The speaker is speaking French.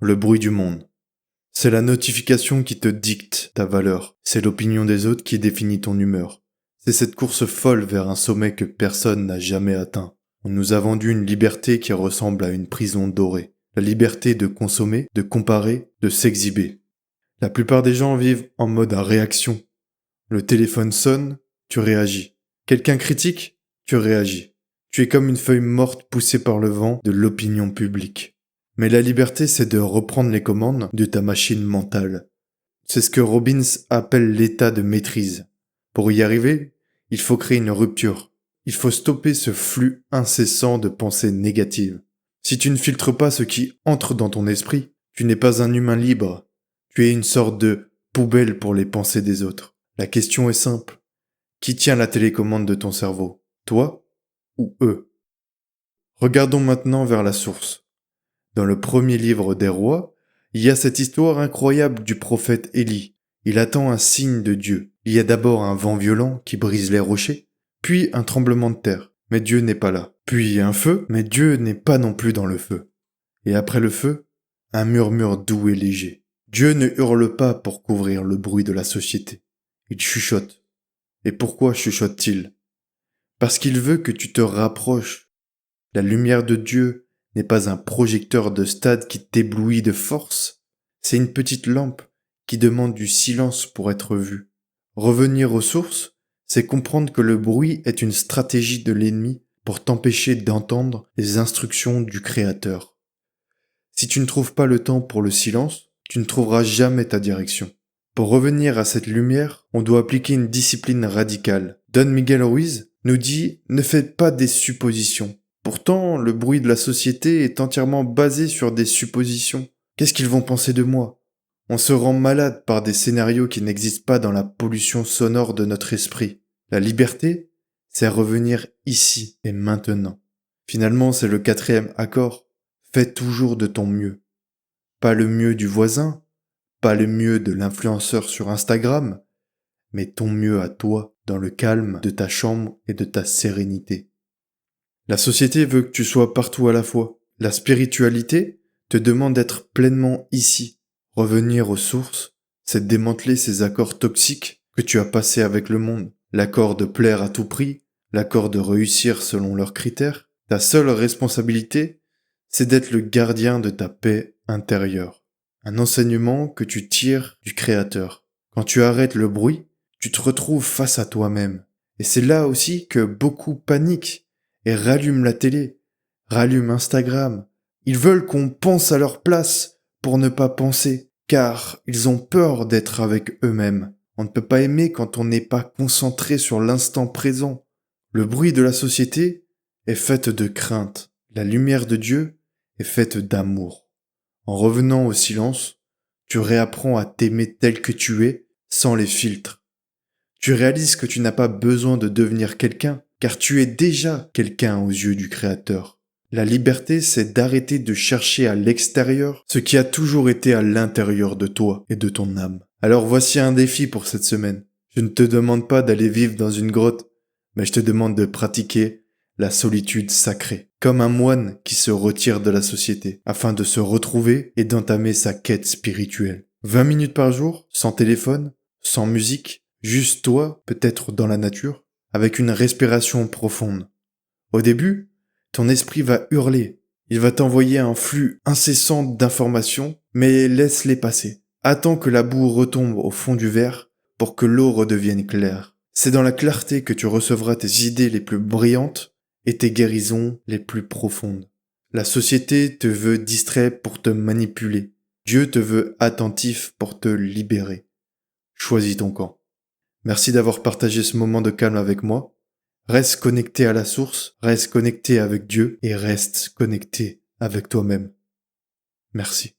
le bruit du monde. C'est la notification qui te dicte ta valeur. C'est l'opinion des autres qui définit ton humeur. C'est cette course folle vers un sommet que personne n'a jamais atteint. On nous a vendu une liberté qui ressemble à une prison dorée. La liberté de consommer, de comparer, de s'exhiber. La plupart des gens vivent en mode à réaction. Le téléphone sonne, tu réagis. Quelqu'un critique, tu réagis. Tu es comme une feuille morte poussée par le vent de l'opinion publique. Mais la liberté, c'est de reprendre les commandes de ta machine mentale. C'est ce que Robbins appelle l'état de maîtrise. Pour y arriver, il faut créer une rupture. Il faut stopper ce flux incessant de pensées négatives. Si tu ne filtres pas ce qui entre dans ton esprit, tu n'es pas un humain libre. Tu es une sorte de poubelle pour les pensées des autres. La question est simple. Qui tient la télécommande de ton cerveau? Toi ou eux? Regardons maintenant vers la source. Dans le premier livre des rois, il y a cette histoire incroyable du prophète Élie. Il attend un signe de Dieu. Il y a d'abord un vent violent qui brise les rochers, puis un tremblement de terre, mais Dieu n'est pas là. Puis un feu, mais Dieu n'est pas non plus dans le feu. Et après le feu, un murmure doux et léger. Dieu ne hurle pas pour couvrir le bruit de la société. Il chuchote. Et pourquoi chuchote-t-il? Parce qu'il veut que tu te rapproches. La lumière de Dieu n'est pas un projecteur de stade qui t'éblouit de force. C'est une petite lampe qui demande du silence pour être vue. Revenir aux sources, c'est comprendre que le bruit est une stratégie de l'ennemi pour t'empêcher d'entendre les instructions du Créateur. Si tu ne trouves pas le temps pour le silence, tu ne trouveras jamais ta direction. Pour revenir à cette lumière, on doit appliquer une discipline radicale. Don Miguel Ruiz nous dit « Ne faites pas des suppositions ». Pourtant, le bruit de la société est entièrement basé sur des suppositions. Qu'est-ce qu'ils vont penser de moi? On se rend malade par des scénarios qui n'existent pas dans la pollution sonore de notre esprit. La liberté, c'est revenir ici et maintenant. Finalement, c'est le 4e accord. Fais toujours de ton mieux. Pas le mieux du voisin, pas le mieux de l'influenceur sur Instagram, mais ton mieux à toi, dans le calme de ta chambre et de ta sérénité. La société veut que tu sois partout à la fois. La spiritualité te demande d'être pleinement ici. Revenir aux sources, c'est démanteler ces accords toxiques que tu as passés avec le monde. L'accord de plaire à tout prix, l'accord de réussir selon leurs critères. Ta seule responsabilité, c'est d'être le gardien de ta paix intérieure. Un enseignement que tu tires du Créateur. Quand tu arrêtes le bruit, tu te retrouves face à toi-même. Et c'est là aussi que beaucoup paniquent et rallument la télé, rallument Instagram. Ils veulent qu'on pense à leur place pour ne pas penser, car ils ont peur d'être avec eux-mêmes. On ne peut pas aimer quand on n'est pas concentré sur l'instant présent. Le bruit de la société est fait de crainte. La lumière de Dieu est faite d'amour. En revenant au silence, tu réapprends à t'aimer tel que tu es, sans les filtres. Tu réalises que tu n'as pas besoin de devenir quelqu'un, car tu es déjà quelqu'un aux yeux du Créateur. La liberté, c'est d'arrêter de chercher à l'extérieur ce qui a toujours été à l'intérieur de toi et de ton âme. Alors voici un défi pour cette semaine. Je ne te demande pas d'aller vivre dans une grotte, mais je te demande de pratiquer la solitude sacrée, comme un moine qui se retire de la société, afin de se retrouver et d'entamer sa quête spirituelle. 20 minutes par jour, sans téléphone, sans musique, juste toi, peut-être dans la nature, avec une respiration profonde. Au début, ton esprit va hurler. Il va t'envoyer un flux incessant d'informations, mais laisse-les passer. Attends que la boue retombe au fond du verre pour que l'eau redevienne claire. C'est dans la clarté que tu recevras tes idées les plus brillantes et tes guérisons les plus profondes. La société te veut distrait pour te manipuler. Dieu te veut attentif pour te libérer. Choisis ton camp. Merci d'avoir partagé ce moment de calme avec moi. Reste connecté à la source, reste connecté avec Dieu et reste connecté avec toi-même. Merci.